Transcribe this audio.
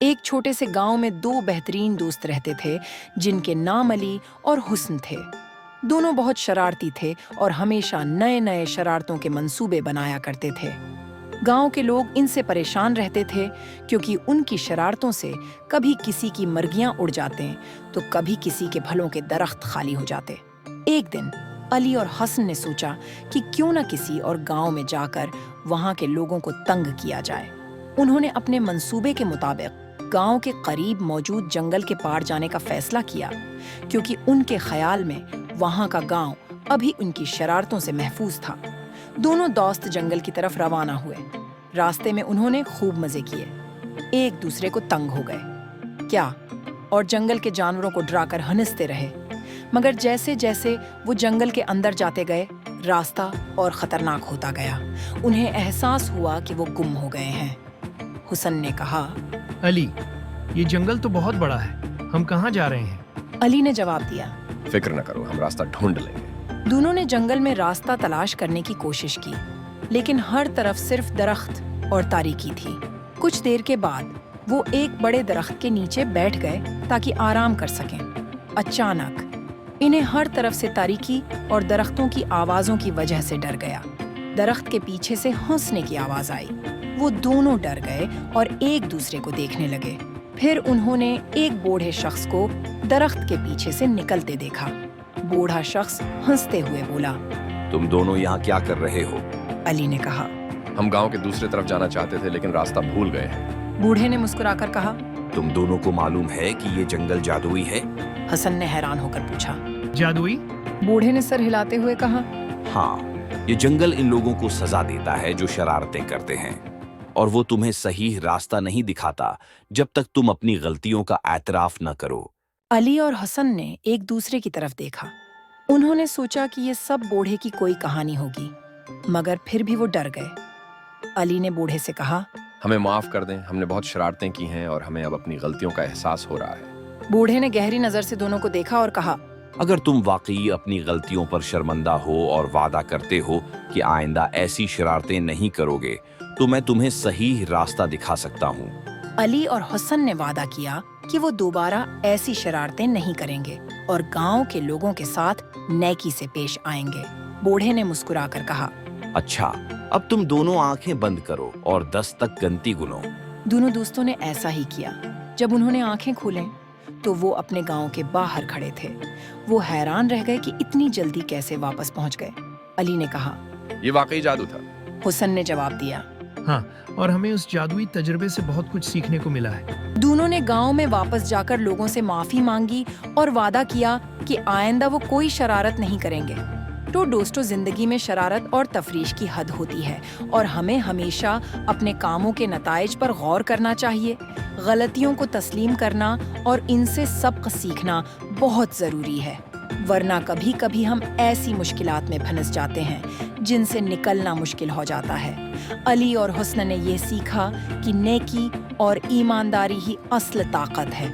ایک چھوٹے سے گاؤں میں دو بہترین دوست رہتے تھے جن کے نام علی اور حسن تھے۔ دونوں بہت شرارتی تھے اور ہمیشہ نئے نئے شرارتوں کے منصوبے بنایا کرتے تھے۔ گاؤں کے لوگ ان سے پریشان رہتے تھے کیونکہ ان کی شرارتوں سے کبھی کسی کی مرغیاں اڑ جاتے تو کبھی کسی کے پھلوں کے درخت خالی ہو جاتے۔ ایک دن علی اور حسن نے سوچا کہ کیوں نہ کسی اور گاؤں میں جا کر وہاں کے لوگوں کو تنگ کیا جائے۔ انہوں نے اپنے منصوبے کے مطابق گاؤں کے قریب موجود جنگل کے پار جانے کا فیصلہ کیا، کیونکہ ان کے خیال میں وہاں کا گاؤں ابھی ان کی شرارتوں سے محفوظ تھا۔ دونوں دوست جنگل کی طرف روانہ ہوئے۔ راستے میں انہوں نے خوب مزے کیے، ایک دوسرے کو تنگ ہو گئے اور جنگل کے جانوروں کو ڈرا کر ہنستے رہے۔ مگر جیسے جیسے وہ جنگل کے اندر جاتے گئے، راستہ اور خطرناک ہوتا گیا۔ انہیں احساس ہوا کہ وہ گم ہو گئے ہیں۔ حسن نے کہا، علی، یہ جنگل تو بہت بڑا ہے، ہم کہاں جا رہے ہیں؟ علی نے جواب دیا، فکر نہ کرو، ہم راستہ ڈھونڈ لیں گے۔ دونوں نے جنگل میں راستہ تلاش کرنے کی کوشش کی، لیکن ہر طرف صرف درخت اور تاریکی تھی۔ کچھ دیر کے بعد وہ ایک بڑے درخت کے نیچے بیٹھ گئے تاکہ آرام کر سکیں۔ اچانک انہیں ہر طرف سے تاریکی اور درختوں کی آوازوں کی وجہ سے ڈر گیا۔ درخت کے پیچھے سے ہنسنے کی آواز آئی۔ وہ دونوں ڈر گئے اور ایک دوسرے کو دیکھنے لگے۔ پھر انہوں نے ایک بوڑھے شخص کو درخت کے پیچھے سے نکلتے دیکھا۔ بوڑھا شخص ہنستے ہوئے بولا، تم دونوں یہاں کیا کر رہے ہو؟ علی نے کہا۔ ہم گاؤں کے دوسری طرف جانا چاہتے تھے لیکن راستہ بھول گئے ہیں۔ بوڑھے نے مسکرا کر کہا۔ تم دونوں کو معلوم ہے کہ یہ جنگل جادوئی ہے؟ حسن نے حیران ہو کر پوچھا۔ جادوئی؟ بوڑھے نے سر ہلاتے ہوئے کہا، ہاں، یہ جنگل ان لوگوں کو سزا دیتا ہے جو شرارتیں کرتے ہیں، اور وہ تمہیں صحیح راستہ نہیں دکھاتا جب تک تم اپنی غلطیوں کا اعتراف نہ کرو۔ علی اور حسن نے ایک دوسرے کی طرف دیکھا۔ انہوں نے سوچا کہ یہ سب بوڑھے کی کوئی کہانی ہوگی، مگر پھر بھی وہ ڈر گئے۔ علی نے بوڑھے سے کہا، ہمیں معاف کر دیں، ہم نے بہت شرارتیں کی ہیں اور ہمیں اب اپنی غلطیوں کا احساس ہو رہا ہے۔ بوڑھے نے گہری نظر سے دونوں کو دیکھا اور کہا، اگر تم واقعی اپنی غلطیوں پر شرمندہ ہو اور وعدہ کرتے ہو کہ آئندہ ایسی شرارتیں نہیں کرو گے تو میں تمہیں صحیح راستہ دکھا سکتا ہوں۔ علی اور حسن نے وعدہ کیا کہ وہ دوبارہ ایسی شرارتیں نہیں کریں گے اور گاؤں کے لوگوں کے ساتھ نیکی سے پیش آئیں گے۔ بوڑھے نے مسکرا کر کہا، اچھا، اب تم دونوں آنکھیں بند کرو اور 10 تک گنتی گنو۔ دونوں دوستوں نے ایسا ہی کیا۔ جب انہوں نے آنکھیں کھولیں تو وہ اپنے گاؤں کے باہر کھڑے تھے۔ وہ حیران رہ گئے کہ اتنی جلدی کیسے واپس پہنچ گئے۔ علی نے کہا، یہ واقعی جادو تھا۔ حسن نے جواب دیا۔ ہاں، اور ہمیں اس جادوئی تجربے سے بہت کچھ سیکھنے کو ملا ہے۔ دونوں نے گاؤں میں واپس جا کر لوگوں سے معافی مانگی اور وعدہ کیا کہ آئندہ وہ کوئی شرارت نہیں کریں گے۔ تو دوستو، زندگی میں شرارت اور تفریح کی حد ہوتی ہے اور ہمیں ہمیشہ اپنے کاموں کے نتائج پر غور کرنا چاہیے۔ غلطیوں کو تسلیم کرنا اور ان سے سبق سیکھنا بہت ضروری ہے، ورنہ کبھی کبھی ہم ایسی مشکلات میں پھنس جاتے ہیں جن سے نکلنا مشکل ہو جاتا ہے۔ علی اور حسن نے یہ سیکھا کہ نیکی اور ایمانداری ہی اصل طاقت ہے۔